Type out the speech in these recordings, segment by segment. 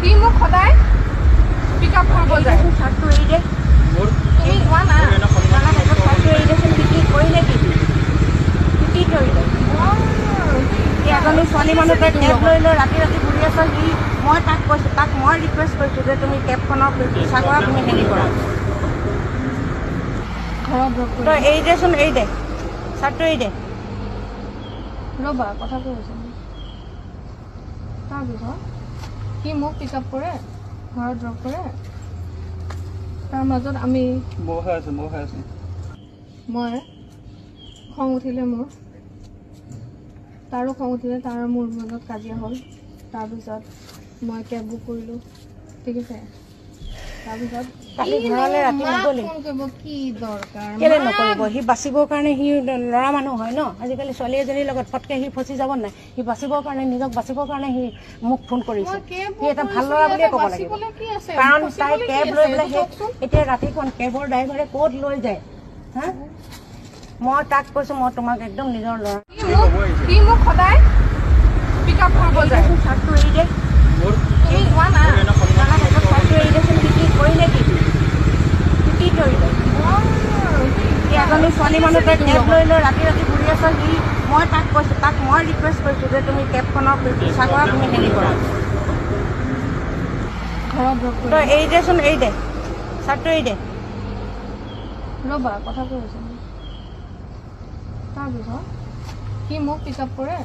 সি মোক সদায় পিক আপ কৰিব যায়। চাৰ্টটো এৰি দে, তুমি যোৱা না চাৰ্টটো এৰি দেচোন। বিক্ৰী কৰিলে কি বিক্ৰী কৰিলে? এজনী ছোৱালী মানুহ তই কেব লৈ লৈ ৰাতি ৰাতি ঘূৰি আছ। সি মই তাক কৈছোঁ, তাক মই ৰিকুৱেষ্ট কৰিছোঁ যে তুমি কেবখনক ইচ্ছা কৰা, তুমি হেৰি কৰা, ঘৰত ড্ৰপ কৰি তই এৰি দেচোন, এৰি দে, চাৰ্টটো এৰি দে। ৰ'বা কথা কৈ আছোঁ। তাৰপিছত সি মোক পিক আপ কৰে, ঘৰত ড্ৰপ কৰে। তাৰ মাজত আমি মই খং উঠিলে মোৰ, তাৰো খং উঠিলে, তাৰ মোৰ মাজত কাজিয়া হ'ল। তাৰপিছত মই কেব বুক কৰিলোঁ, ঠিক আছে। তাৰপিছত কালি ঘৰলৈ ৰাতি নগ'লি? ফোন কৰিব কি দৰকাৰ? কেলে নকৰিব? সি বাচিবৰ কাৰণে, সি ল'ৰা মানুহ হয় ন। আজিকালি ছোৱালী এজনীৰ লগত ফটকৈ সি ফচি যাব নাই? সি বাচিবৰ কাৰণে, নিজক বাচিবৰ কাৰণে সি মোক ফোন কৰিছে। সি এটা ভাল ল'ৰা বুলিয়ে ক'ব লাগিব, কাৰণ তাই কেব লৈ পেলাই এতিয়া ৰাতিখন কেবৰ ড্ৰাইভাৰে ক'ত লৈ যায় হা? মই তাক কৈছোঁ, মই তোমাক একদম নিজৰ ল'ৰা। সি মোক সদায় পিক আপ কৰিব যায়। চাৰ্টটো এৰি দে, তুমি যোৱা না চাৰ্টটো এৰি দেচোন। বিক্ৰী কৰিলে কি বিক্ৰী কৰিলে? এজনী ছোৱালী মানুহ তই কেব লৈ লৈ ৰাতি ৰাতি ঘূৰি আছ। সি মই তাক কৈছোঁ, তাক মই ৰিকুৱেষ্ট কৰিছোঁ যে তুমি কেবখনক ইচ্ছা কৰা, তুমি হেৰি কৰা, ঘৰত ড্ৰপ কৰি তই এৰি দেচোন, এৰি দে, চাৰ্টটো এৰি দে। ৰ'বা কথা কৈ আছোঁ। তাৰপিছত সি মোক পিক আপ কৰে,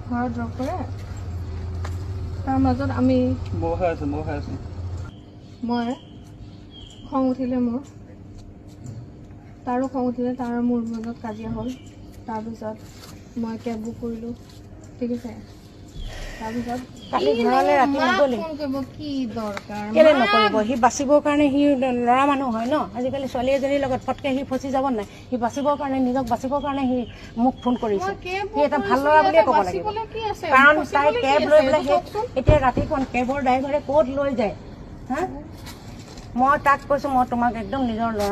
ঘৰত ড্ৰপ কৰে। তাৰ মাজত আমি মই খং উঠিলে মোৰ, তাৰো খং উঠিলে, তাৰ মোৰ মাজত কাজিয়া হ'ল। তাৰপিছত মই কেব বুক কৰিলোঁ, ঠিক আছে। তাৰপিছত কালি ঘৰলৈ ৰাতি নগ'লি? ফোন কৰিব কি দৰকাৰ? কেলে নকৰিব? সি বাচিবৰ কাৰণে, সি ল'ৰা মানুহ হয় ন। আজিকালি ছোৱালী এজনীৰ লগত ফটকৈ সি ফচি যাব নাই? সি বাচিবৰ কাৰণে, নিজক বাচিবৰ কাৰণে সি মোক ফোন কৰিছে। সি এটা ভাল ল'ৰা বুলিয়ে ক'ব লাগিব, কাৰণ তাই কেব লৈ পেলাই এতিয়া ৰাতিখন কেবৰ ড্ৰাইভাৰে ক'ত লৈ যায় হা? মই তাক কৈছোঁ, মই তোমাক একদম নিজৰ ল'ৰা।